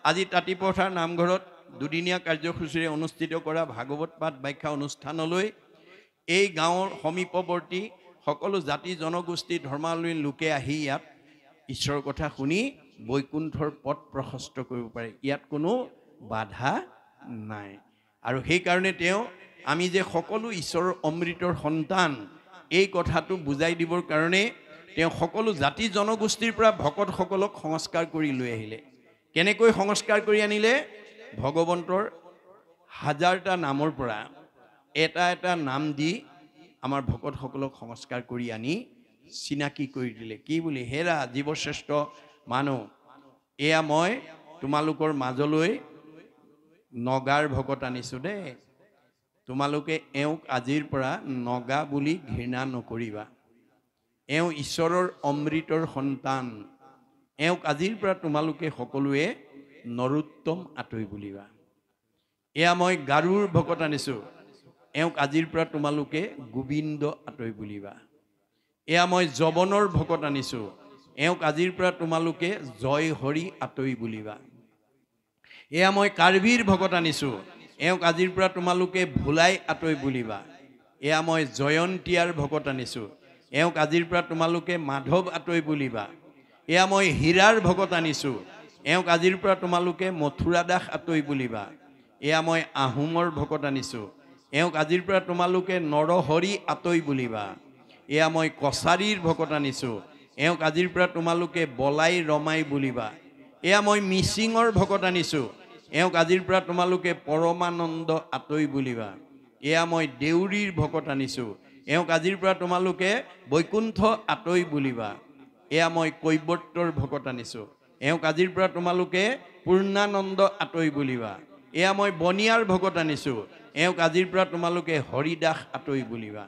আজি তাঁতিপথাৰ নামঘৰত দুদিনীয়া কাৰ্যসূচীৰে অনুষ্ঠিত কৰা ভাগৱত পাঠ ব্যাখ্যা অনুষ্ঠানলৈ এই গাঁৱৰ সমীপৱৰ্তী সকলো জাতি জনগোষ্ঠী ধৰ্মাৱলম্বী লোকে আহি ইয়াত ঈশ্বৰৰ কথা শুনি বৈকুণ্ঠৰ পথ প্ৰশস্ত কৰিব পাৰে। ইয়াত কোনো বাধা নাই। আৰু সেইকাৰণে তেওঁ আমি যে সকলো ঈশ্বৰৰ অমৃতৰ সন্তান এই কথাটো বুজাই দিবৰ কাৰণে তেওঁ সকলো জাতি জনগোষ্ঠীৰ পৰা ভকতসকলক সংস্কাৰ কৰি লৈ আহিলে। কেনেকৈ সংস্কাৰ কৰি আনিলে? ভগৱন্তৰ হাজাৰটা নামৰ পৰা এটা এটা নাম দি আমাৰ ভকতসকলক সংস্কাৰ কৰি আনি চিনাকি কৰি দিলে। কি বুলি? হেৰা জীৱশ্ৰেষ্ঠ মানুহ, এয়া মই তোমালোকৰ মাজলৈ নগাৰ ভকত আনিছোঁ দেই। তোমালোকে এওঁক আজিৰ পৰা নগা বুলি ঘৃণা নকৰিবা। এওঁ ঈশ্বৰৰ অমৃতৰ সন্তান। এওঁক আজিৰ পৰা তোমালোকে সকলোৱে নৰোত্তম আতৈ বুলিবা। এয়া মই গাৰুৰ ভকত আনিছোঁ। এওঁক আজিৰ পৰা তোমালোকে গোবিন্দ আতৈ বুলিবা। এয়া মই যৱনৰ ভকত আনিছোঁ। এওঁক আজিৰ পৰা তোমালোকে জয় হৰি আতৈ বুলিবা। এয়া মই কাৰ্বিৰ ভকত আনিছোঁ। এওঁক আজিৰ পৰা তোমালোকে ভোলাই আতৈ বুলিবা। এয়া মই জয়ন্তীয়াৰ ভকত আনিছোঁ। এওঁক আজিৰ পৰা তোমালোকে মাধৱ আতৈ বুলিবা। এয়া মই হীৰাৰ ভকত আনিছোঁ। এওঁক আজিৰ পৰা তোমালোকে মথুৰা দাস আতৈ বুলিবা। এয়া মই আহোমৰ ভকত আনিছোঁ। এওঁক আজিৰ পৰা তোমালোকে নৰহৰি আতৈ বুলিবা। এয়া মই কছাৰীৰ ভকত আনিছোঁ। এওঁক আজিৰ পৰা তোমালোকে বলাই ৰমাই বুলিবা। এয়া মই মিচিঙৰ ভকত আনিছোঁ। এওঁক আজিৰ পৰা তোমালোকে পৰমানন্দ আতৈ বুলিবা। এয়া মই দেউৰীৰ ভকত আনিছোঁ। এওঁক আজিৰ পৰা তোমালোকে বৈকুণ্ঠ আতৈ বুলিবা। এয়া মই কৈৱৰ্তৰ ভকত আনিছোঁ। এওঁক আজিৰ পৰা তোমালোকে পূৰ্ণানন্দ আতৈ বুলিবা। এয়া মই বনিয়াৰ ভকত আনিছোঁ। এওঁক আজিৰ পৰা তোমালোকে হৰিদাস আতৈ বুলিবা।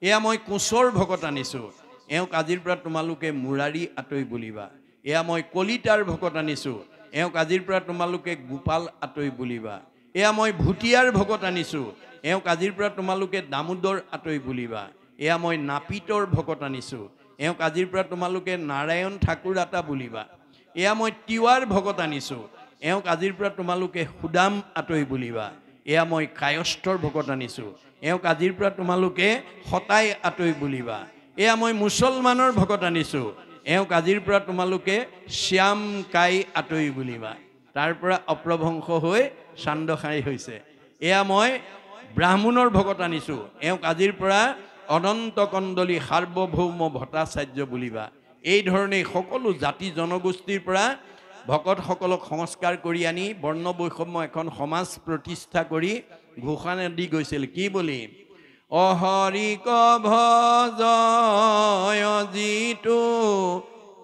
এয়া মই কোচৰ ভকত আনিছোঁ। এওঁক আজিৰ পৰা তোমালোকে মুৰাৰী আতৈ বুলিবা। এয়া মই কলিতাৰ ভকত আনিছোঁ। এওঁক আজিৰ পৰা তোমালোকে গোপাল আতৈ বুলিবা। এয়া মই ভুটিয়াৰ ভকত আনিছোঁ। এওঁক আজিৰ পৰা তোমালোকে দামোদৰ আতৈ বুলিবা। এয়া মই নাপিতৰ ভকত আনিছোঁ। এওঁক আজিৰ পৰা তোমালোকে নাৰায়ণ ঠাকুৰ আতা বুলিবা। এয়া মই তিৱাৰ ভকত আনিছোঁ। এওঁক আজিৰ পৰা তোমালোকে সুদাম আতৈ বুলিবা। এয়া মই কায়স্থৰ ভকত আনিছোঁ। এওঁক আজিৰ পৰা তোমালোকে সতাই আতৈ বুলিবা। এয়া মই মুছলমানৰ ভকত আনিছোঁ। এওঁক আজিৰ পৰা তোমালোকে শ্যাম কাই আতৈ বুলিবা। তাৰ পৰা অপ্ৰভংশ হৈ চান্দখাই হৈছে। এয়া মই ব্ৰাহ্মণৰ ভকত আনিছোঁ। এওঁক আজিৰ পৰা অনন্ত কণ্ডলী সাৰ্বভৌম ভট্টাচাৰ্য বুলিবা। এই ধৰণে সকলো জাতি জনগোষ্ঠীৰ পৰা ভকতসকলক সংস্কাৰ কৰি আনি বৰ্ণ বৈষম্য এখন সমাজ প্ৰতিষ্ঠা কৰি ঘোষণা দি গৈছিল। কি বুলি? অহৰিক ভজয় যিটো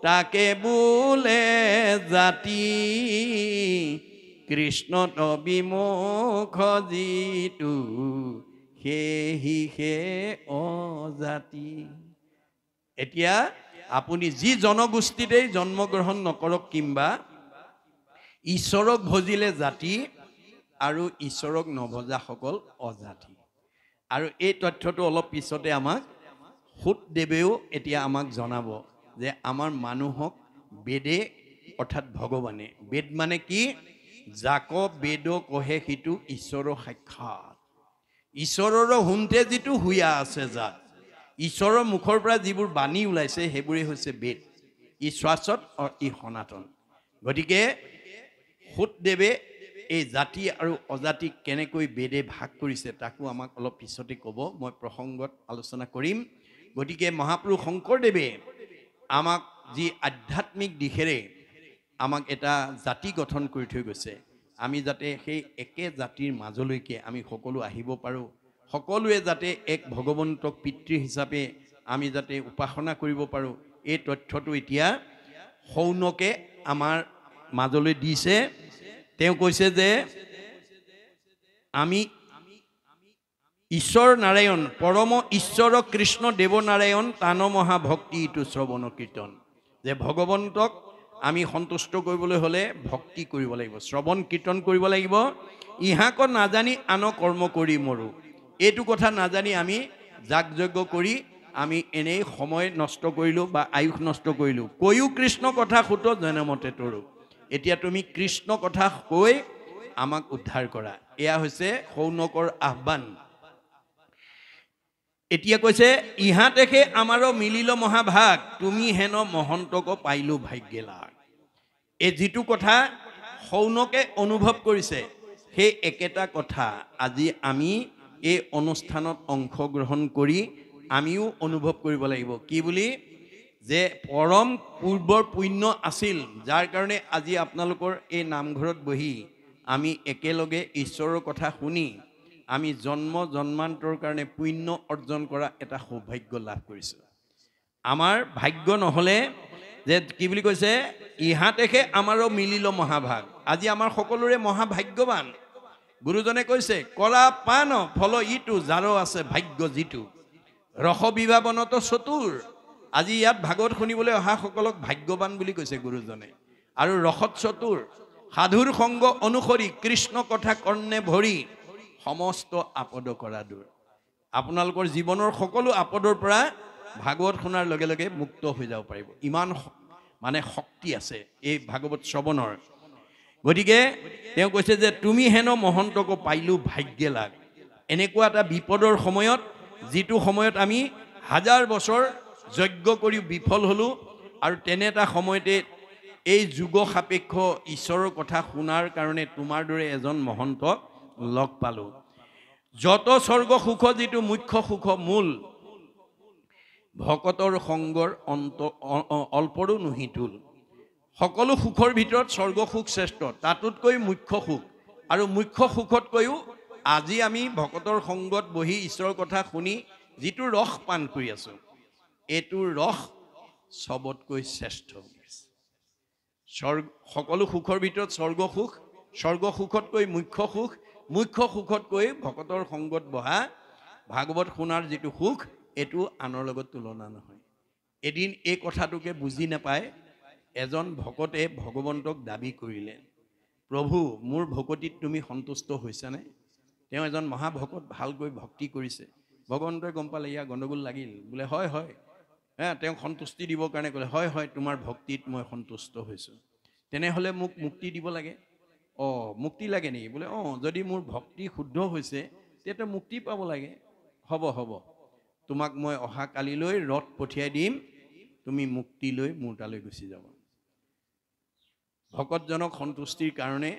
তাকে বোলে জাতি, কৃষ্ণত বিমুখ যিটো সেহি হে অজাতি। এতিয়া আপুনি যি জনগোষ্ঠীতেই জন্মগ্ৰহণ নকৰক কিম্বা ঈশ্বৰক ভজিলে জাতি আৰু ঈশ্বৰক নভজাসকল অজাতি। আৰু এই তথ্যটো অলপ পিছতে আমাক সুতদেৱেও এতিয়া আমাক জনাব যে আমাৰ মানুহক বেদে অৰ্থাৎ ভগৱানে, বেদ মানে কি? যাক বেদ কহে সিটো ঈশ্বৰৰ সাক্ষাৎ। ঈশ্বৰৰ শুনতে যিটো হুয়া আছে যাত, ঈশ্বৰৰ মুখৰ পৰা যিবোৰ বাণী ওলাইছে সেইবোৰেই হৈছে বেদ। ই শাশ্বত আৰু ই সনাতন। গতিকে সুতদেৱে এই জাতি আৰু অজাতিক কেনেকৈ বেদে ভাগ কৰিছে তাকো আমাক অলপ পিছতে ক'ব। মই প্ৰসংগত আলোচনা কৰিম। গতিকে মহাপুৰুষ শংকৰদেৱে আমাক যি আধ্যাত্মিক দিশেৰে আমাক এটা জাতি গঠন কৰি থৈ গৈছে, আমি যাতে সেই একে জাতিৰ মাজলৈকে আমি সকলো আহিব পাৰোঁ, সকলোৱে যাতে এক ভগৱন্তক পিতৃ হিচাপে আমি যাতে উপাসনা কৰিব পাৰোঁ, এই তথ্যটো এতিয়া শৌনকে আমাৰ মাজলৈ দিছে। তেওঁ কৈছে যে আমি ঈশ্বৰ নাৰায়ণ পৰম ঈশ্বৰ কৃষ্ণ দেৱ নাৰায়ণ তান মহাভক্তি ইটো শ্ৰৱণ কীৰ্তন। যে ভগৱন্তক আমি সন্তুষ্ট কৰিবলৈ হ'লে ভক্তি কৰিব লাগিব, শ্ৰৱণ কীৰ্তন কৰিব লাগিব। ইহাক নাজানি আন কৰ্ম কৰি মৰোঁ। এইটো কথা নাজানি আমি যাগযজ্ঞ কৰি আমি এনেই সময় নষ্ট কৰিলোঁ বা আয়ুস নষ্ট কৰিলোঁ। কৈও কৃষ্ণ কথা সুত জনমতে তৰোঁ। এতিয়া তুমি কৃষ্ণ কথা কৈ আমাক উদ্ধাৰ কৰা। এয়া হৈছে শৌনকৰ আহ্বান। এতিয়া কৈছে ইহাতেহে আমাৰো মিলিল মহাভাগ, তুমি হেন মহন্তক পাইলো ভাগ্যে লাগ। এই যিটো কথা শৌনকে অনুভৱ কৰিছে সেই একেটা কথা আজি আমি এই অনুষ্ঠানত অংশগ্ৰহণ কৰি আমিও অনুভৱ কৰিব লাগিব। কি বুলি? যে পৰম পূৰ্বৰ পুণ্য আছিল, যাৰ কাৰণে আজি আপোনালোকৰ এই নামঘৰত বহি আমি একেলগে ঈশ্বৰৰ কথা শুনি আমি জন্ম জন্মান্তৰ কাৰণে পুণ্য অৰ্জন কৰা এটা সৌভাগ্য লাভ কৰিছোঁ। আমাৰ ভাগ্য নহ'লে যে কি বুলি কৈছে, ইহাতেহে আমাৰো মিলিল মহাভাগ। আজি আমাৰ সকলোৰে মহাভাগ্যৱান। গুৰুজনে কৈছে কৰা পান ফল ইটো, যাৰো আছে ভাগ্য যিটো, ৰস বিভাৱনত চতুৰ। আজি ইয়াত ভাগৱত শুনিবলৈ অহা সকলক ভাগ্যৱান বুলি কৈছে গুৰুজনে। আৰু ৰসত চতুৰ, সাধুৰ সংগ অনুসৰি কৃষ্ণ কথা কৰ্ণে ভৰি, সমস্ত আপদ কৰা দূৰ। আপোনালোকৰ জীৱনৰ সকলো আপদৰ পৰা ভাগৱত শুনাৰ লগে লগে মুক্ত হৈ যাব পাৰিব। ইমান মানে শক্তি আছে এই ভাগৱত শ্ৰৱণৰ। গতিকে তেওঁ কৈছে যে তুমি হেন মহন্তক পাইলো ভাগ্যে লাগ। এনেকুৱা এটা বিপদৰ সময়ত, যিটো সময়ত আমি হাজাৰ বছৰ যজ্ঞ কৰি বিফল হ'লোঁ, আৰু তেনে এটা সময়তে এই যুগ সাপেক্ষ ঈশ্বৰৰ কথা শুনাৰ কাৰণে তোমাৰ দৰে এজন মহন্তক লগ পালোঁ। যত স্বৰ্গ সুখ, যিটো মুখ্য সুখ মূল, ভকতৰ সংগৰ অল্পৰো নুহিতুল। সকলো সুখৰ ভিতৰত স্বৰ্গ সুখ শ্ৰেষ্ঠ, তাতোতকৈ মুখ্য সুখ। আৰু মুখ্য সুখতকৈও আজি আমি ভকতৰ সংগত বহি ঈশ্বৰৰ কথা শুনি যিটো ৰস পান কৰি আছোঁ, এইটো ৰস চবতকৈ শ্ৰেষ্ঠ। সকলো সুখৰ ভিতৰত স্বৰ্গ সুখ, স্বৰ্গ সুখতকৈ মুখ্য সুখ, মুখ্য সুখতকৈ ভকতৰ সংগত বহা ভাগৱত শুনাৰ যিটো সুখ, এইটো আনৰ লগত তুলনা নহয়। এদিন এই কথাটোকে বুজি নাপায় এজন ভকতে ভগৱন্তক দাবী কৰিলে, প্ৰভু মোৰ ভকতিত তুমি সন্তুষ্ট হৈছানে? তেওঁ এজন মহাভকত, ভালকৈ ভক্তি কৰিছে। ভগৱন্তই গম পালে ইয়াৰ গণ্ডগোল লাগিল, বোলে হয় হয়, তেওঁক সন্তুষ্টি দিবৰ কাৰণে ক'লে, হয় হয় তোমাৰ ভক্তিত মই সন্তুষ্ট হৈছোঁ, তেনেহ'লে মোক মুক্তি দিব লাগে। অঁ মুক্তি লাগে নেকি? বোলে অঁ, যদি মোৰ ভক্তি শুদ্ধ হৈছে তেতিয়া মুক্তি পাব লাগে। হ'ব হ'ব, তোমাক মই অহা কালিলৈ ৰথ পঠিয়াই দিম, তুমি মুক্তি লৈ মোৰ তালৈ গুচি যাব। ভকতজনক সন্তুষ্টিৰ কাৰণে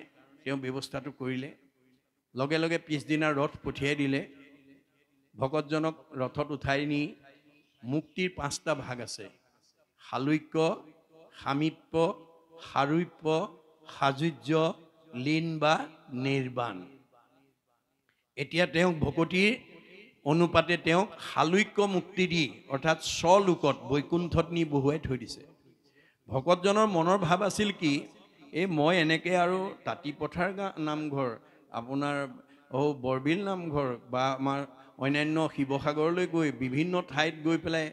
তেওঁ ব্যৱস্থাটো কৰিলে। লগে লগে পিছদিনা ৰথ পঠিয়াই দিলে। ভকতজনক ৰথত উঠাই নি মুক্তিৰ 5টা ভাগ আছে: শালুক্য, সামীপ্য, সাৰূপ্য, সাযুজ্য, লীন বা নিৰ্বাণ। এতিয়া তেওঁক ভকতিৰ অনুপাতে তেওঁক শালুক্য মুক্তি দি, অৰ্থাৎ স্বলোকত বৈকুণ্ঠত নি বহুৱাই থৈ দিছে। ভকতজনৰ মনৰ ভাৱ আছিল কি, এই মই এনেকৈ আৰু তাঁতি পথাৰ নামঘৰ, আপোনাৰ বৰবিল নামঘৰ বা আমাৰ অন্যান্য শিৱসাগৰলৈ গৈ বিভিন্ন ঠাইত গৈ পেলাই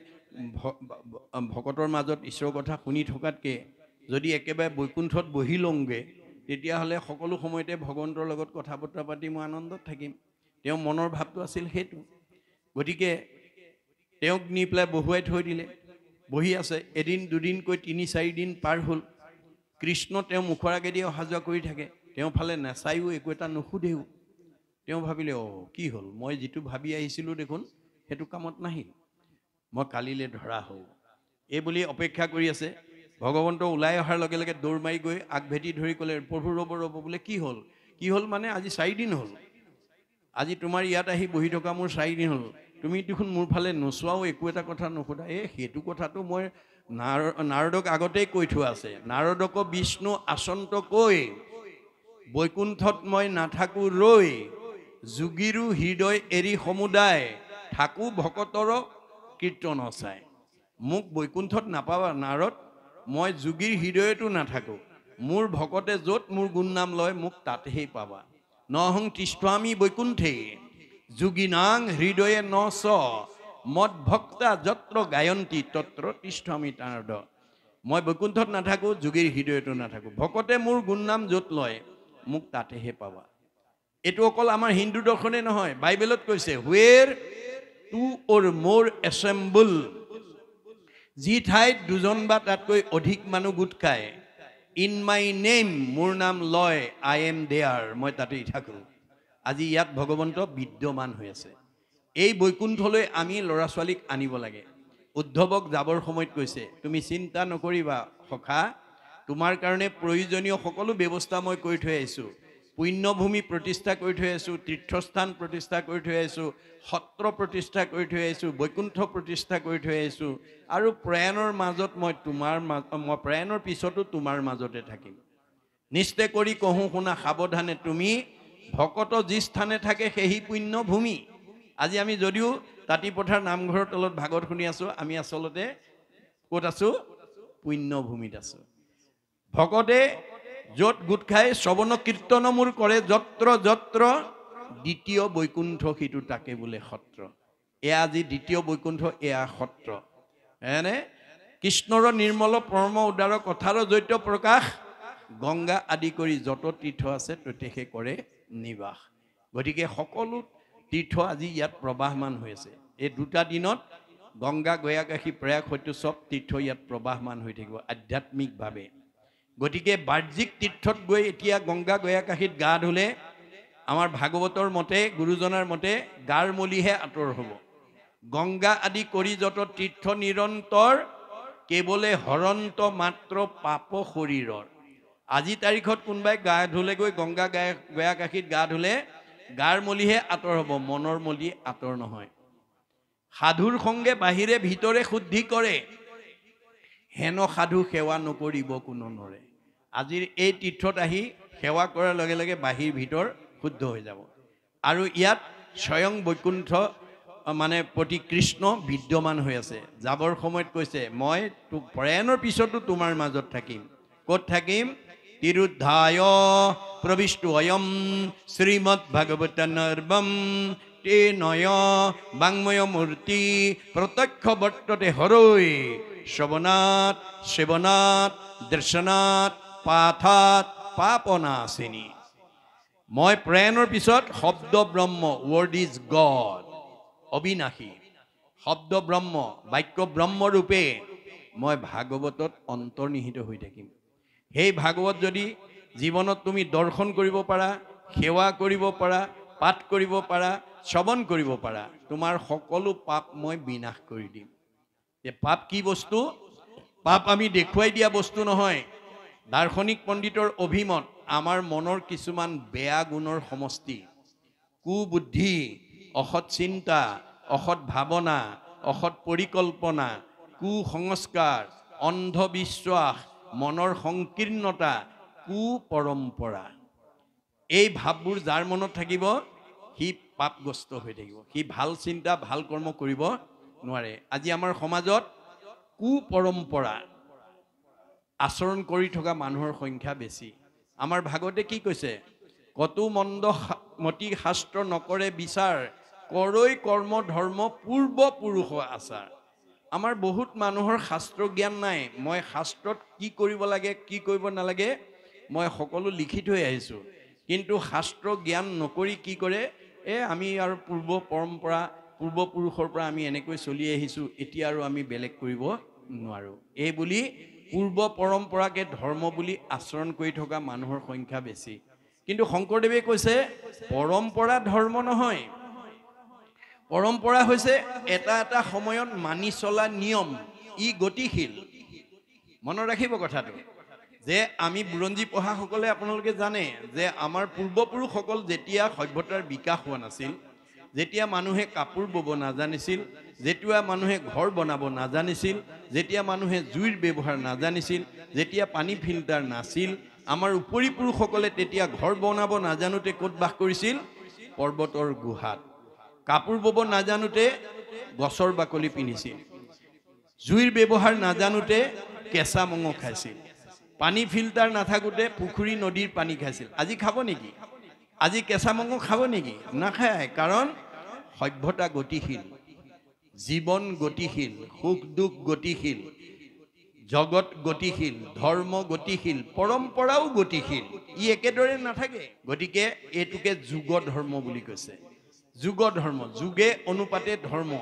ভকতৰ মাজত ঈশ্বৰৰ কথা শুনি থকাতকৈ যদি একেবাৰে বৈকুণ্ঠত বহি লওঁগৈ, তেতিয়াহ'লে সকলো সময়তে ভগৱন্তৰ লগত কথা বতৰা পাতি মই আনন্দত থাকিম। তেওঁ মনৰ ভাৱটো আছিল সেইটো। গতিকে তেওঁক নি পেলাই বহুৱাই থৈ দিলে। বহি আছে, এদিন দুদিনকৈ 3-4 দিন পাৰ হ'ল। কৃষ্ণ তেওঁ মুখৰ আগেদি অহা যোৱা কৰি থাকে, তেওঁ ফালে নাচায়ো, একো এটা নুসুধেও। তেওঁ ভাবিলে অঁ কি হ'ল, মই যিটো ভাবি আহিছিলোঁ দেখোন সেইটো কামত নাহিল, মই কালিলৈ ধৰা হওঁ। এই বুলি অপেক্ষা কৰি আছে। ভগৱন্ত ওলাই অহাৰ লগে লগে দৌৰ মাৰি গৈ আগভেটি ধৰি ক'লে, প্ৰভু ৰ'ব ৰ'ব। বোলে কি হ'ল? কি হ'ল মানে আজি 4 দিন হ'ল, আজি তোমাৰ ইয়াত আহি বহি থকা মোৰ 4 দিন হ'ল, তুমি দেখোন মোৰ ফালে নোচোৱাও, একো এটা কথা নুসুধা। সেইটো কথাটো মই নাৰদক আগতেই কৈ থোৱা আছে। নাৰদক বিষ্ণু আচন্ত কৈ, বৈকুণ্ঠত মই নাথাকো ৰৈ, যোগীৰো হৃদয় এৰি সমুদায়, থাকো ভকতৰ কীৰ্তন চাই। মোক বৈকুণ্ঠত নাপাবা নাৰদ, মই যোগীৰ হৃদয়তো নাথাকো। মোৰ ভকতে য'ত মোৰ গুণ নাম লয় মোক তাতেই পাবা। নহং তিষ্ঠামি বৈকুণ্ঠে, যোগীনাং হৃদয়ে ন চ, মদ ভক্তা যত্ৰ গায়ন্তী তত্ৰ তিষ্ঠামি নাৰদ। মই বৈকুণ্ঠত নাথাকো, যোগীৰ হৃদয়তো নাথাকো। ভকতে মোৰ গুণ নাম য'ত লয় মোক তাতেহে পাবা। এইটো অকল আমাৰ হিন্দু দৰ্শনে নহয়, বাইবেলত কৈছে, হুৱেৰ টু অৰ মোৰ এছেম্বল, যি ঠাইত 2জন বা তাতকৈ অধিক মানুহ গোট খায় ইন মাই নেম, মোৰ নাম লয়, আই এম দেয়াৰ, মই তাতেই থাকোঁ। আজি ইয়াত ভগৱন্ত বিদ্যমান হৈ আছে। এই বৈকুণ্ঠলৈ আমি ল'ৰা ছোৱালীক আনিব লাগে। উদ্ধৱক যাবৰ সময়ত কৈছে, তুমি চিন্তা নকৰিবা সখা, তোমাৰ কাৰণে প্ৰয়োজনীয় সকলো ব্যৱস্থা মই কৰি থৈ আহিছোঁ। পুণ্যভূমি প্ৰতিষ্ঠা কৰি থৈ আহিছোঁ, তীৰ্থস্থান প্ৰতিষ্ঠা কৰি থৈ আহিছোঁ, সত্ৰ প্ৰতিষ্ঠা কৰি থৈ আহিছোঁ, বৈকুণ্ঠ প্ৰতিষ্ঠা কৰি থৈ আহিছোঁ, আৰু প্ৰয়াণৰ মাজত মই প্ৰয়াণৰ পিছতো তোমাৰ মাজতে থাকিম। নিশ্চয় কৰি কহোঁ শুনা সাৱধানে, তুমি ভকত যি স্থানে থাকে সেই পুণ্যভূমি। আজি আমি যদিও তাঁতিপথাৰ নামঘৰৰ তলত ভাগৱত শুনি আছোঁ, আমি আচলতে ক'ত আছোঁ? পুণ্যভূমিত আছোঁ। ভকতে য'ত গোট খাই শ্ৰৱণ কীৰ্তন মোৰ কৰে, যত্ৰ যত্ৰ দ্বিতীয় বৈকুণ্ঠ সিটো তাকে বোলে সত্ৰ। এয়া আজি দ্বিতীয় বৈকুণ্ঠ, এয়া সত্ৰ। এনে কৃষ্ণৰ নিৰ্মল পৰম উদাৰ কথাৰ জৈত প্ৰকাশ, গংগা আদি কৰি যত তীৰ্থ আছে ততেহে কৰে নিবাস। গতিকে সকলো তীৰ্থ আজি ইয়াত প্ৰবাহমান হৈ আছে। এই দুটা দিনত গংগা গয়াকাশী প্ৰয়াগ হয়তো চব তীৰ্থ ইয়াত প্ৰবাহমান হৈ থাকিব আধ্যাত্মিকভাৱে। গতিকে বাহ্যিক তীৰ্থত গৈ এতিয়া গংগা গয়াকাশীত গা ধুলে আমাৰ ভাগৱতৰ মতে, গুৰুজনাৰ মতে গাৰ মলিহে আঁতৰ হ'ব। গংগা আদি কৰি যত তীৰ্থ নিৰন্তৰ, কেৱলে হৰন্ত মাত্ৰ পাপ শৰীৰৰ। আজি তাৰিখত কোনোবাই গা ধুলেগৈ গংগা গয়াকাশীত গা ধুলে গাৰ মলিহে আঁতৰ হ'ব, মনৰ মলি আঁতৰ নহয়। সাধুৰ সংগে বাহিৰে ভিতৰে শুদ্ধি কৰে, হেন সাধু সেৱা নকৰিব কোনো নৰে। আজিৰ এই তীৰ্থত আহি সেৱা কৰাৰ লগে লগে বাহিৰ ভিতৰ শুদ্ধ হৈ যাব। আৰু ইয়াত স্বয়ং বৈকুণ্ঠ মানে প্ৰতি কৃষ্ণ বিদ্যমান হৈ আছে। যাবৰ সময়ত কৈছে, মই প্ৰয়াণৰ পিছতো তোমাৰ মাজত থাকিম। ক'ত থাকিম? তিৰুদ্ধায় প্ৰবিষ্টু অয়ম শ্ৰীমদ ভাগৱত নৰ্বম তে নয় বাংময় মূৰ্তি প্ৰত্যক্ষ বৰ্ততে হৰৈ শ্ৰৱণাত সেৱনাত দৰ্শনাত পাঠাত পাপনাশিনী। মই প্ৰয়াণৰ পিছত শব্দ ব্ৰহ্ম, ৱৰ্ড ইজ গড, অবিনাশী শব্দ ব্ৰহ্ম, বাক্য ব্ৰহ্মৰূপে মই ভাগৱতত অন্তৰ্নিহিত হৈ থাকিম। সেই ভাগৱত যদি জীৱনত তুমি দৰ্শন কৰিব পাৰা, সেৱা কৰিব পাৰা, পাঠ কৰিব পাৰা, শ্ৰৱণ কৰিব পাৰা, তোমাৰ সকলো পাপ মই বিনাশ কৰি দিম। পাপ কি বস্তু? পাপ আমি দেখুৱাই দিয়া বস্তু নহয়। দাৰ্শনিক পণ্ডিতৰ অভিমত আমাৰ মনৰ কিছুমান বেয়া গুণৰ সমষ্টি। কুবুদ্ধি, অসৎ চিন্তা, অসৎ ভাৱনা, অসৎ পৰিকল্পনা, কুসংস্কাৰ, অন্ধবিশ্বাস, মনৰ সংকীৰ্ণতা, কুপৰম্পৰা, এই ভাৱবোৰ যাৰ মনত থাকিব সি পাপগ্ৰস্ত হৈ থাকিব। সি ভাল চিন্তা ভাল কৰ্ম কৰিব নোৱাৰে। আজি আমাৰ সমাজত কুপৰম্পৰা আচৰণ কৰি থকা মানুহৰ সংখ্যা বেছি। আমাৰ ভাগৱতে কি কৈছে? কতো মন্দ মতি শাস্ত্ৰ নকৰে বিচাৰ, কৰৈ কৰ্ম ধৰ্ম পূৰ্বপুৰুষ আচাৰ। আমাৰ বহুত মানুহৰ শাস্ত্ৰ জ্ঞান নাই। মই শাস্ত্ৰত কি কৰিব লাগে কি কৰিব নালাগে মই সকলো লিখি থৈ আহিছোঁ, কিন্তু শাস্ত্ৰ জ্ঞান নকৰি কি কৰে, আমি আৰু পূৰ্ব পৰম্পৰা পূৰ্বপুৰুষৰ পৰা আমি এনেকৈ চলি আহিছোঁ, এতিয়া আৰু আমি বেলেগ কৰিব নোৱাৰোঁ। এই বুলি পূৰ্ব পৰম্পৰাকে ধৰ্ম বুলি আচৰণ কৰি থকা মানুহৰ সংখ্যা বেছি। কিন্তু শংকৰদেৱে কৈছে পৰম্পৰা ধৰ্ম নহয়। পৰম্পৰা হৈছে এটা এটা সময়ত মানি চলা নিয়ম, ই গতিশীল। মনত ৰাখিব কথাটো যে আমি বুৰঞ্জী পঢ়াসকলে আপোনালোকে জানে যে আমাৰ পূৰ্বপুৰুষসকল যেতিয়া সভ্যতাৰ বিকাশ হোৱা নাছিল, যেতিয়া মানুহে কাপোৰ বব নাজানিছিল, যেতিয়া মানুহে ঘৰ বনাব নাজানিছিল, যেতিয়া মানুহে জুইৰ ব্যৱহাৰ নাজানিছিল, যেতিয়া পানী ফিল্টাৰ নাছিল, আমাৰ উপৰি পুৰুষসকলে তেতিয়া ঘৰ বনাব নাজানোতে ক'ত বাস কৰিছিল? পৰ্বতৰ গুহাত। কাপোৰ বব নাজানোতে গছৰ বাকলি পিন্ধিছিল, জুইৰ ব্যৱহাৰ নাজানোতে কেঁচা মঙহ খাইছিল, পানী ফিল্টাৰ নাথাকোতে পুখুৰী নদীৰ পানী খাইছিল। আজি খাব নেকি? আজি কেঁচা মঙহ খাব নেকি? নাখায়। কাৰণ সভ্যতা গতিশীল, জীৱন গতিশীল, সুখ দুখ গতিশীল, জগত গতিশীল, ধৰ্ম গতিশীল, পৰম্পৰাও গতিশীল, ই একেদৰে নাথাকে। গতিকে এইটোকে যুগ ধৰ্ম বুলি কৈছে। যুগ ধৰ্ম, যুগে অনুপাতে ধৰ্ম।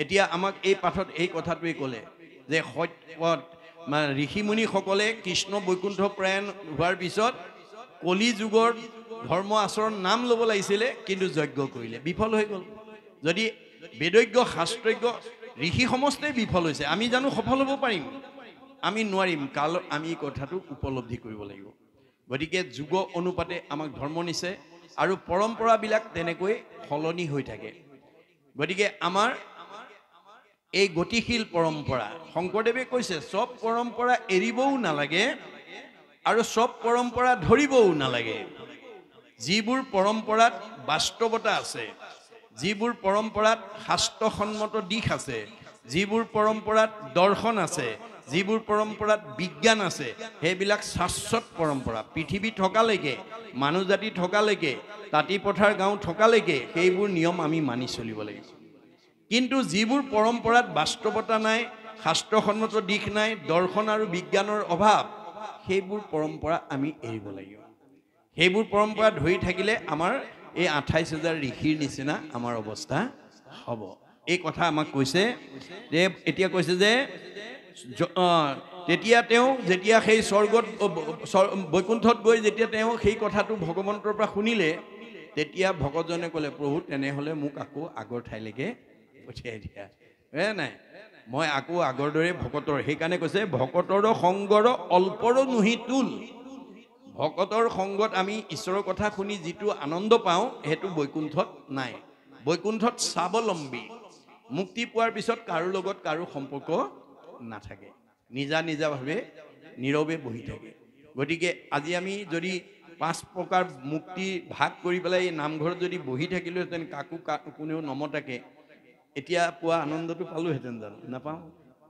এতিয়া আমাক এই পাঠত এই কথাটোৱে ক'লে যে ঋষিমুনিসকলে কৃষ্ণ বৈকুণ্ঠ প্ৰয়াণ হোৱাৰ পিছত কলি যুগৰ ধৰ্ম আচৰণ নাম ল'ব লাগিছিলে, কিন্তু যজ্ঞ কৰিলে, বিফল হৈ গ'ল। যদি বেদজ্ঞ শাস্ত্ৰজ্ঞ ঋষি সমষ্টেই বিফল হৈছে, আমি জানো সফল হ'ব পাৰিম? আমি নোৱাৰিম। আমি এই কথাটো উপলব্ধি কৰিব লাগিব। গতিকে যুগ অনুপাতে আমাক ধৰ্ম নিছে আৰু পৰম্পৰাবিলাক তেনেকৈ সলনি হৈ থাকে। গতিকে আমাৰ এই গতিশীল পৰম্পৰা, শংকৰদেৱে কৈছে চব পৰম্পৰা এৰিবও নালাগে আৰু চব পৰম্পৰা ধৰিবও নালাগে। যিবোৰ পৰম্পৰাত বাস্তৱতা আছে, যিবোৰ পৰম্পৰাত শাস্ত্ৰসন্মত দিশ আছে, যিবোৰ পৰম্পৰাত দৰ্শন আছে, যিবোৰ পৰম্পৰাত বিজ্ঞান আছে, সেইবিলাক শাশ্বত পৰম্পৰা। পৃথিৱী থকালৈকে, মানুহ জাতি থকালৈকে, তাঁতি পথাৰ গাঁও থকালৈকে সেইবোৰ নিয়ম আমি মানি চলিব লাগিব। কিন্তু যিবোৰ পৰম্পৰাত বাস্তৱতা নাই, শাস্ত্ৰসন্মত দিশ নাই, দৰ্শন আৰু বিজ্ঞানৰ অভাৱ, সেইবোৰ পৰম্পৰা আমি এৰিব লাগিব। সেইবোৰ পৰম্পৰা ধৰি থাকিলে আমাৰ এই 28,000 ঋষিৰ নিচিনা আমাৰ অৱস্থা হ'ব। এই কথা আমাক কৈছে যে, এতিয়া কৈছে যে তেতিয়া তেওঁ যেতিয়া সেই স্বৰ্গত বৈকুণ্ঠত গৈ যেতিয়া তেওঁ সেই কথাটো ভগৱন্তৰ পৰা শুনিলে, তেতিয়া ভকতজনে ক'লে, প্ৰভু তেনেহ'লে মোক আকৌ আগৰ ঠাইলৈকে পঠিয়াই দিয়া। নাই, মই আকৌ আগৰ দৰে ভকতৰ, সেইকাৰণে কৈছে ভকতৰ সংগৰ অল্পৰ নুহি তুল। ভকতৰ সংগত আমি ঈশ্বৰৰ কথা শুনি যিটো আনন্দ পাওঁ, সেইটো বৈকুণ্ঠত নাই। বৈকুণ্ঠত স্বাৱলম্বী, মুক্তি পোৱাৰ পিছত কাৰো লগত কাৰো সম্পৰ্ক নাথাকে, নিজা নিজাভাৱে নীৰৱে বহি থাকে। গতিকে আজি আমি যদি 5 প্ৰকাৰ মুক্তি ভাগ কৰি পেলাই এই নামঘৰত যদি বহি থাকিলোহেঁতেন, কাকো কোনেও নমতাকে, এতিয়া পোৱা আনন্দটো পালোহেঁতেন জানো? নাপাওঁ।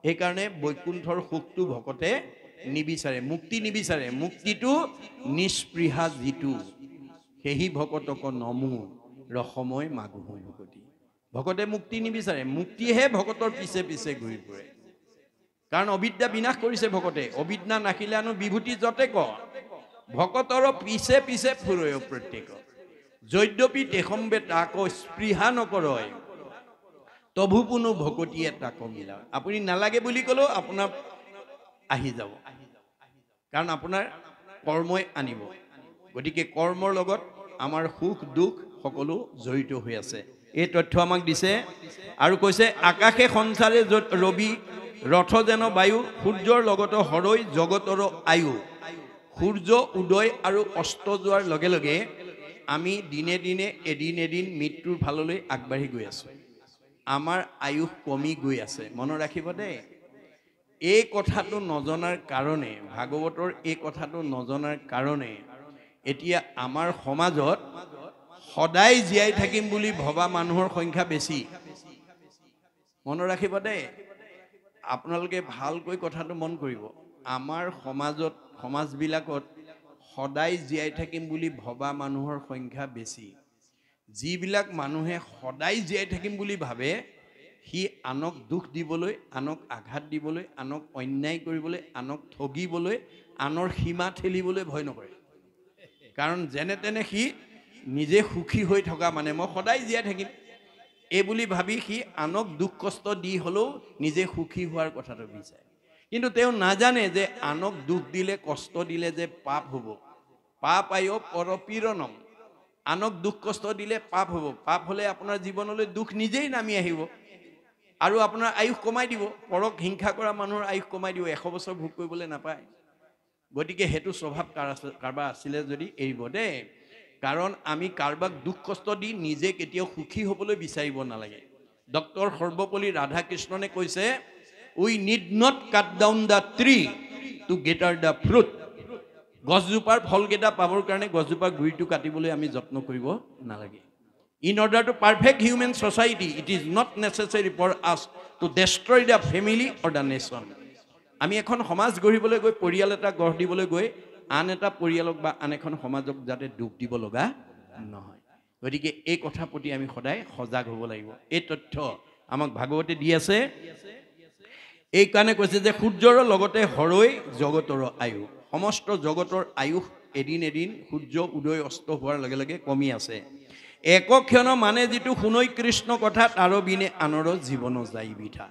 সেইকাৰণে বৈকুণ্ঠৰ সুখটো ভকতে নিবিচাৰে, মুক্তি নিবিচাৰে। মুক্তিটো নিস্পৃহা যিটো, সেহি ভকতক নমো ৰসময় মাগুহ ভকতি। ভকতে মুক্তি নিবিচাৰে, মুক্তিহে ভকতৰ পিছে পিছে ঘূৰি ফুৰে। কাৰণ অবিদ্যা বিনাশ কৰিছে ভকতে। অবিদ্যা নাখিলে আনো বিভূতি যতে ক, ভকতৰ পিছে পিছে ফুৰয় প্ৰত্যেক। যদ্যপি তেখম্বে তাক স্পৃহা নকৰয়, তভু পুনু ভকতিয়ে তাক মিলা। আপুনি নালাগে বুলি ক'লেও আপোনাৰ আহি যাব, কাৰণ আপোনাৰ কৰ্মই আনিব। গতিকে কৰ্মৰ লগত আমাৰ সুখ দুখ সকলো জড়িত হৈ আছে। এই তথ্য আমাক দিছে আৰু কৈছে, আকাশে সঞ্চাৰে য'ত ৰবি, ৰথ যেন বায়ু, সূৰ্যৰ লগত হৰৈ জগতৰ আয়ু। সূৰ্য উদয় আৰু অস্ত যোৱাৰ লগে লগে আমি দিনে দিনে এদিন এদিন মৃত্যুৰ ফাললৈ আগবাঢ়ি গৈ আছোঁ। আমাৰ আয়ুস কমি গৈ আছে। মনত ৰাখিব দেই, এই কথাটো নজনাৰ কাৰণে, ভাগৱতৰ এই কথাটো নজনাৰ কাৰণে এতিয়া আমাৰ সমাজত সদায় জীয়াই থাকিম বুলি ভবা মানুহৰ সংখ্যা বেছি। মনত ৰাখিব দেই, আপোনালোকে ভালকৈ কথাটো মন কৰিব। আমাৰ সমাজত, সমাজবিলাকত সদায় জীয়াই থাকিম বুলি ভবা মানুহৰ সংখ্যা বেছি। যিবিলাক মানুহে সদায় জীয়াই থাকিম বুলি ভাবে, সি আনক দুখ দিবলৈ, আনক আঘাত দিবলৈ, আনক অন্যায় কৰিবলৈ, আনক ঠগিবলৈ, আনৰ সীমা ঠেলিবলৈ ভয় নকৰে। কাৰণ যেনে তেনে সি নিজে সুখী হৈ থকা মানে মই সদায় জীয়াই থাকিম এই বুলি ভাবি সি আনক দুখ কষ্ট দি হ'লেও নিজে সুখী হোৱাৰ কথাটো বিচাৰে। কিন্তু তেওঁ নাজানে যে আনক দুখ দিলে, কষ্ট দিলে যে পাপ হ'ব। পাপ আয় পৰপীড়নম। আনক দুখ কষ্ট দিলে পাপ হ'ব। পাপ হ'লে আপোনাৰ জীৱনলৈ দুখ নিজেই নামি আহিব আৰু আপোনাৰ আয়ুস কমাই দিব। পৰক হিংসা কৰা মানুহৰ আয়ুস কমাই দিব, 100 বছৰ ভোগ কৰিবলৈ নাপায়। গতিকে সেইটো স্বভাৱ কাৰোবাৰ আছিলে যদি এৰিব দেই। কাৰণ আমি কাৰোবাক দুখ কষ্ট দি নিজে কেতিয়াও সুখী হ'বলৈ বিচাৰিব নালাগে। ডক্টৰ সৰ্বপল্লী ৰাধাকৃষ্ণনে কৈছে, we need not cut down the tree to get at the fruit. গছজোপাৰ ফলকেইটা পাবৰ কাৰণে গছজোপাৰ গুৰিটো কাটিবলৈ আমি যত্ন কৰিব নালাগে। In order to perfect human society, it is not necessary for us to destroy the family or the nation. আমি এখন সমাজ গঢ়িবলৈ গৈ, পৰিয়াল এটা গঢ় দিবলৈ গৈ আন এটা পৰিয়ালক বা আন এখন সমাজক যাতে দুখ দিব লগা নহয়। গতিকে এই কথাৰ প্ৰতি আমি সদায় সজাগ হ'ব লাগিব। এই তথ্য আমাক ভাগৱতে দি আছে। এই কাৰণে কৈছে যে সূৰ্যৰ লগতে হৰৈ জগতৰ আয়ু। সমস্ত জগতৰ আয়ুস এদিন এদিন সূৰ্য উদয় অস্ত হোৱাৰ লগে লগে কমি আছে। একক্ষণ মানে যিটো শুনৈ কৃষ্ণ কথা, তাৰ বিনে আনৰ জীৱন যায় বিধা।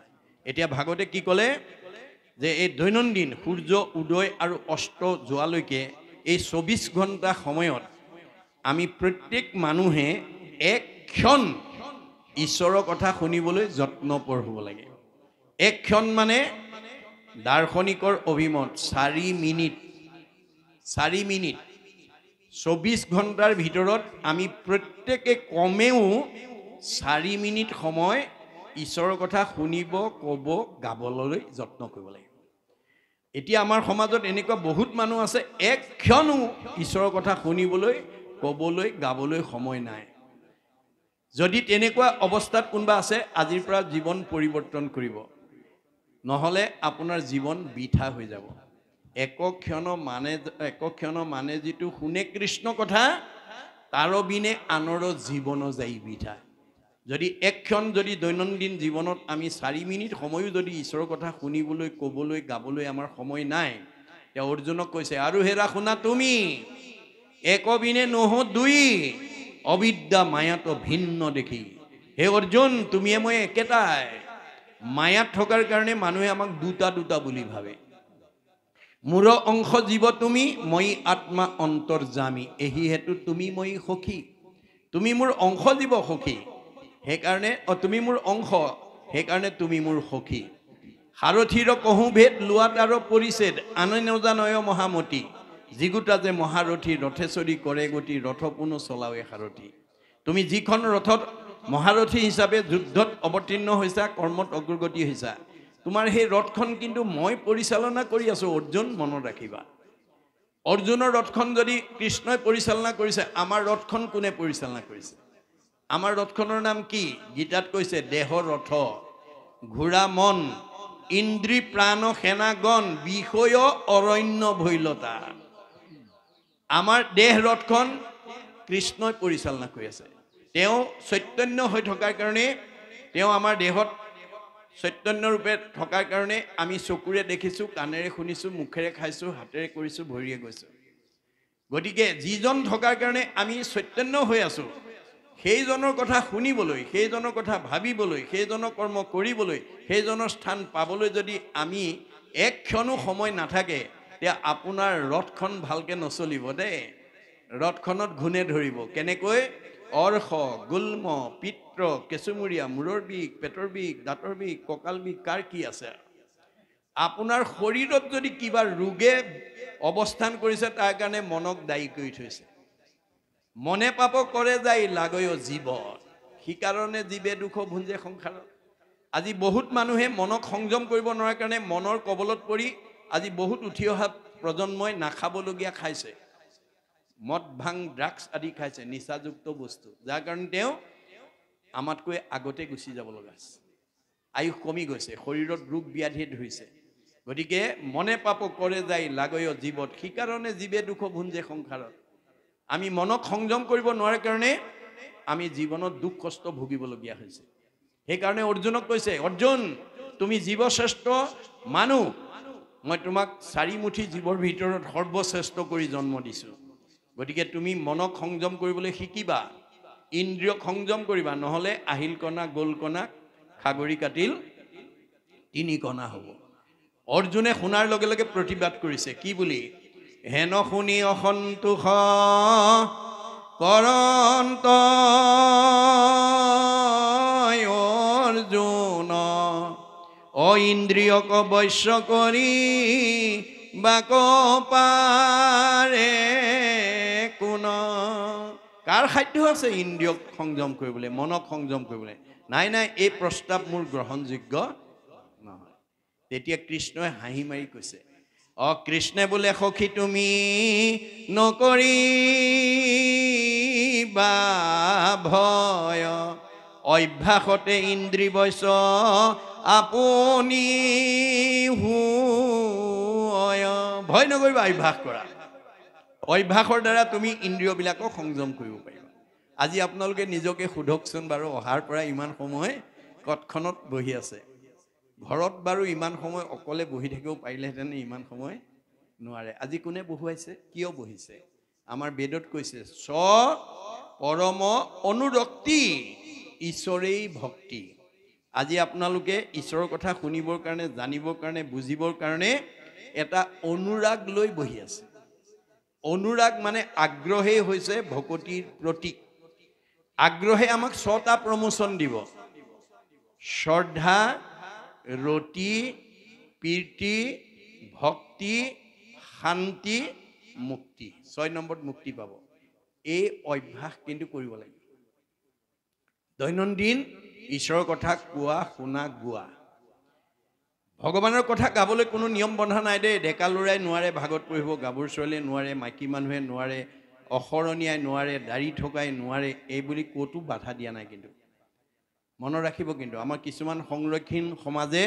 এতিয়া ভাগৱতে কি ক'লে? যে এই দৈনন্দিন সূৰ্য উদয় আৰু অস্ত যোৱালৈকে এই 24 ঘণ্টা সময়ত আমি প্ৰত্যেক মানুহে এক ক্ষণ ঈশ্বৰৰ কথা শুনিবলৈ যত্নপৰ হ'ব লাগে। এক ক্ষণ মানে দাৰ্শনিকৰ অভিমত 4 মিনিট 24 ঘণ্টাৰ ভিতৰত আমি প্ৰত্যেকে কমেও 4 মিনিট সময় ঈশ্বৰৰ কথা শুনিব, ক'ব, গাবলৈ যত্ন কৰিব লাগে। এতিয়া আমাৰ সমাজত এনেকুৱা বহুত মানুহ আছে এক ক্ষণো ঈশ্বৰৰ কথা শুনিবলৈ, ক'বলৈ, গাবলৈ সময় নাই। যদি তেনেকুৱা অৱস্থাত কোনোবা আছে, আজিৰ পৰা জীৱন পৰিৱৰ্তন কৰিব, নহ'লে আপোনাৰ জীৱন বৃথা হৈ যাব। এক ক্ষণ মানে যিটো শুনে কৃষ্ণ কথা, তাৰ বিনে আনৰ জীৱন যায় বৃথা। যদি এক ক্ষণ যদি দৈনন্দিন জীৱনত আমি 4 মিনিট সময়ো যদি ঈশ্বৰৰ কথা শুনিবলৈ, ক'বলৈ, গাবলৈ আমাৰ সময় নাই, তেওঁ অৰ্জুনক কৈছে, আৰু হেৰা শুনা তুমি, এক বিনে নহ দুই, অবিদ্যা মায়াত ভিন্ন দেখি। হে অৰ্জুন, তুমিয়ে মই একেটাই। মায়াত থকাৰ কাৰণে মানুহে আমাক দুটা দুটা বুলি ভাবে। মোৰ অংশ জীৱ তুমি, মই আত্মা অন্তৰ্যামী, এহি হেতু তুমি মই সখী। তুমি মোৰ অংশ জীৱ সখী, সেইকাৰণে তুমি মোৰ অংশ, সেইকাৰণে তুমি মোৰ সখী। সাৰথীৰ কহো ভেদ, লোৱাত আৰু পৰিছেদ, আনে নজানয় মহামতি, যিগোটা যে মহাৰথী, ৰথেশ্বৰী কৰে গতি, ৰথ পুনো চলাৱে সাৰথী। তুমি যিখন ৰথত মহাৰথী হিচাপে যুদ্ধত অৱতীৰ্ণ হৈছা, কৰ্মত অগ্ৰগতি হৈছা, তোমাৰ সেই ৰথখন কিন্তু মই পৰিচালনা কৰি আছো অৰ্জুন, মনত ৰাখিবা। অৰ্জুনৰ ৰথখন যদি কৃষ্ণই পৰিচালনা কৰিছে, আমাৰ ৰথখন কোনে পৰিচালনা কৰিছে? আমাৰ ৰথখনৰ নাম কি? গীতাত কৈছে দেহ ৰথ, ঘোঁৰা মন, ইন্দ্ৰী প্ৰাণ সেনাগণ, বিষয় অৰণ্য ভৈলতা। আমাৰ দেহ ৰথখন কৃষ্ণই পৰিচালনা কৰি আছে। তেওঁ চৈতন্য হৈ থকাৰ কাৰণে, তেওঁ আমাৰ দেহত চৈতন্য ৰূপে থকাৰ কাৰণে আমি চকুৰে দেখিছোঁ, কাণেৰে শুনিছোঁ, মুখেৰে খাইছোঁ, হাতেৰে কৰিছোঁ, ভৰিৰে গৈছোঁ। গতিকে যিজন থকাৰ কাৰণে আমি চৈতন্য হৈ আছোঁ, সেইজনৰ কথা শুনিবলৈ, সেইজনৰ কথা ভাবিবলৈ, সেইজনৰ কৰ্ম কৰিবলৈ, সেইজনৰ স্থান পাবলৈ যদি আমি এক ক্ষণো সময় নাথাকে, তেতিয়া আপোনাৰ ৰথখন ভালকৈ নচলিব দেই। ৰথখনত ঘূনে ধৰিব। কেনেকৈ? অৰ্শ, গুল্ম, পিত্ৰ, কেঁচুমূৰীয়া, মূৰৰ বিষ, পেটৰ বিষ, দাঁতৰ বিষ, কঁকাল বিষ, কাৰ কি আছে? আপোনাৰ শৰীৰত যদি কিবা ৰোগে অৱস্থান কৰিছে, তাৰ কাৰণে মনক দায়ী কৰি থৈছে। মনে পাপ কৰে যায় লাগয় জীৱত, সিকাৰণে জীৱে দুখ ভুঞ্জে সংসাৰত। আজি বহুত মানুহে মনক সংযম কৰিব নোৱাৰাৰ কাৰণে মনৰ কবলত পৰি আজি বহুত উঠি অহা প্ৰজন্মই নাখাবলগীয়া খাইছে, মদ ভাং ড্ৰাগছ আদি খাইছে, নিচাযুক্ত বস্তু, যাৰ কাৰণে তেওঁ আমাতকৈ আগতে গুচি যাব লগা আছে। আয়ুস কমি গৈছে, শৰীৰত ৰোগ ব্যাধিয়ে ধৰিছে। গতিকে মনে পাপ কৰে যায় লাগয় জীৱত, সিকাৰণে জীৱে দুখ ভুঞ্জে সংসাৰত। আমি মনক সংযম কৰিব নোৱাৰাৰ কাৰণে আমি জীৱনত দুখ কষ্ট ভুগিবলগীয়া হৈছে। সেইকাৰণে অৰ্জুনক কৈছে, অৰ্জুন তুমি জীৱশ্ৰেষ্ঠ মানুহ, মই তোমাক 4 মুঠি জীৱৰ ভিতৰত সৰ্বশ্ৰেষ্ঠ কৰি জন্ম দিছোঁ। গতিকে তুমি মনক সংযম কৰিবলৈ শিকিবা, ইন্দ্ৰিয়ক সংযম কৰিবা, নহ'লে আহিল কণা গ'ল কণা সাগৰী কাটিল 3 কণা হ'ব। অৰ্জুনে শুনাৰ লগে লগে প্ৰতিবাদ কৰিছে, কি বুলি? হেন শুনি অসন্তোষ কৰন্ত অৰ্জুন, ইন্দ্ৰিয়ক বশ্য কৰি বাক পাৰে কোন। কাৰ সাধ্য আছে ইন্দ্ৰিয়ক সংযম কৰিবলৈ, মনক সংযম কৰিবলৈ? নাই নাই, এই প্ৰস্তাৱ মোৰ গ্ৰহণযোগ্য নহয়। তেতিয়া কৃষ্ণই হাঁহি মাৰি কৈছে, কৃষ্ণে বোলে সখী তুমি নকৰিবা ভয়, অভ্যাসতে ইন্দ্ৰিয় বশ্য আপুনি হুয়। ভয় নকৰিবা, অভ্যাস কৰা। অভ্যাসৰ দ্বাৰা তুমি ইন্দ্ৰিয়বিলাকক সংযম কৰিব পাৰিবা। আজি আপোনালোকে নিজকে সোধকচোন বাৰু, অহাৰ পৰা ইমান সময় কটখনত বহি আছে, ঘৰত বাৰু ইমান সময় অকলে বহি থাকিব পাৰিলেহেঁতেন, ইমান সময় নোৱাৰে। আজি কোনে বহুৱাইছে? কিয় বহিছে? আমাৰ বেদত কৈছে স্ব পৰম অনুৰক্তি, ঈশ্বৰেই ভক্তি। আজি আপোনালোকে ঈশ্বৰৰ কথা শুনিবৰ কাৰণে, জানিবৰ কাৰণে, বুজিবৰ কাৰণে এটা অনুৰাগ লৈ বহি আছে। অনুৰাগ মানে আগ্ৰহেই হৈছে ভকতিৰ প্ৰতীক। আগ্ৰহে আমাক 6টা প্ৰমোচন দিব: শ্ৰদ্ধা, ৰতি, প্ৰীতি, ভক্তি, শান্তি, মুক্তি। 6 নম্বৰত মুক্তি পাব। এই অভ্যাস কিন্তু কৰিব লাগিব। দৈনন্দিন ঈশ্বৰৰ কথা কোৱা, শুনা, গোৱা। ভগৱানৰ কথা গাবলৈ কোনো নিয়ম বন্ধা নাই দেই। ডেকা ল'ৰাই নোৱাৰে ভাগৱত পঢ়িব, গাভৰু ছোৱালীয়ে নোৱাৰে, মাইকী মানুহে নোৱাৰে, অসৰণীয়াই নোৱাৰে, দাড়ি থকাই নোৱাৰে, এই বুলি ক'তো বাধা দিয়া নাই। কিন্তু মনত ৰাখিব, কিন্তু আমাৰ কিছুমান সংৰক্ষণ সমাজে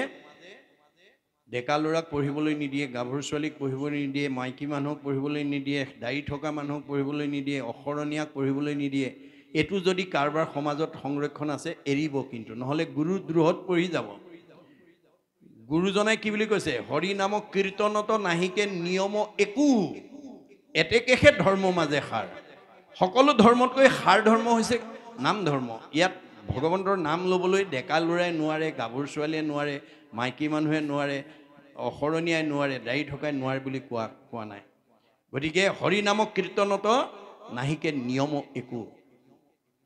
ডেকা ল'ৰাক পঢ়িবলৈ নিদিয়ে, গাভৰু ছোৱালীক পঢ়িবলৈ নিদিয়ে, মাইকী মানুহক পঢ়িবলৈ নিদিয়ে, দাড়ি থকা মানুহক পঢ়িবলৈ নিদিয়ে, অসৰণীয়াক পঢ়িবলৈ নিদিয়ে। এইটো যদি কাৰোবাৰ সমাজত সংৰক্ষণ আছে, এৰিব কিন্তু, নহ'লে গুৰুদ্ৰোহত পৰি যাব। গুৰুজনাই কি বুলি কৈছে? হৰি নাম কীৰ্তনত নাহিকে নিয়ম একো, এতেকেহে ধৰ্ম মাজে সাৰ। সকলো ধৰ্মতকৈ সাৰ ধৰ্ম হৈছে নাম ধৰ্ম। ইয়াত ভগৱন্তৰ নাম ল'বলৈ ডেকা ল'ৰাই নোৱাৰে, গাভৰু ছোৱালীয়ে নোৱাৰে, মাইকী মানুহে নোৱাৰে, অসৰণীয়াই নোৱাৰে, দাড়ি থকাই নোৱাৰে বুলি কোৱা নাই। গতিকে হৰি নাম কীৰ্তনত নাহিকে নিয়ম একো,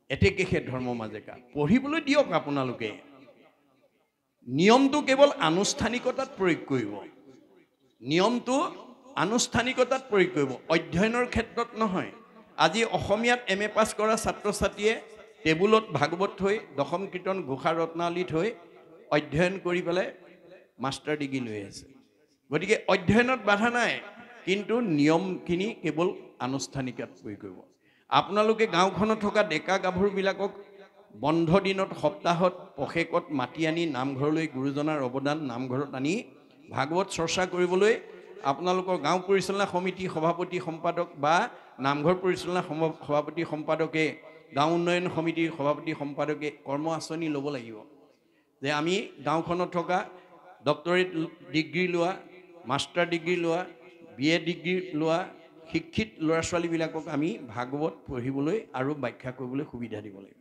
এতেকেহে ধৰ্ম মাজে কা। পঢ়িবলৈ দিয়ক আপোনালোকে। নিয়মটো কেৱল আনুষ্ঠানিকতাত প্ৰয়োগ কৰিব। নিয়মটো আনুষ্ঠানিকতাত প্ৰয়োগ কৰিব, অধ্যয়নৰ ক্ষেত্ৰত নহয়। আজি অসমীয়াত MA পাছ কৰা ছাত্ৰ ছাত্ৰীয়ে টেবুলত ভাগৱত থৈ, দশম কীৰ্তন, ঘোষা ৰত্নাৱলী থৈ অধ্যয়ন কৰি পেলাই মাষ্টাৰ ডিগ্ৰী লৈ আছে। গতিকে অধ্যয়নত বাধা নাই, কিন্তু নিয়মখিনি কেৱল আনুষ্ঠানিকতাত প্ৰয়োগ কৰিব। আপোনালোকে গাঁওখনত থকা ডেকা গাভৰুবিলাকক বন্ধ দিনত, সপ্তাহত, পষেকত মাতি আনি নামঘৰলৈ গুৰুজনাৰ অৱদান নামঘৰত আনি ভাগৱত চৰ্চা কৰিবলৈ আপোনালোকৰ গাঁও পৰিচালনা সমিতি সভাপতি সম্পাদক বা নামঘৰ পৰিচালনা সভাপতি সম্পাদকে, গাঁও উন্নয়ন সমিতিৰ সভাপতি সম্পাদকে কৰ্ম আঁচনি ল'ব লাগিব যে আমি গাঁওখনত থকা ডক্টৰেট ডিগ্ৰী লোৱা, মাষ্টাৰ ডিগ্ৰী লোৱা, BA ডিগ্ৰী লোৱা শিক্ষিত ল'ৰা ছোৱালীবিলাকক আমি ভাগৱত পঢ়িবলৈ আৰু ব্যাখ্যা কৰিবলৈ সুবিধা দিব লাগিব।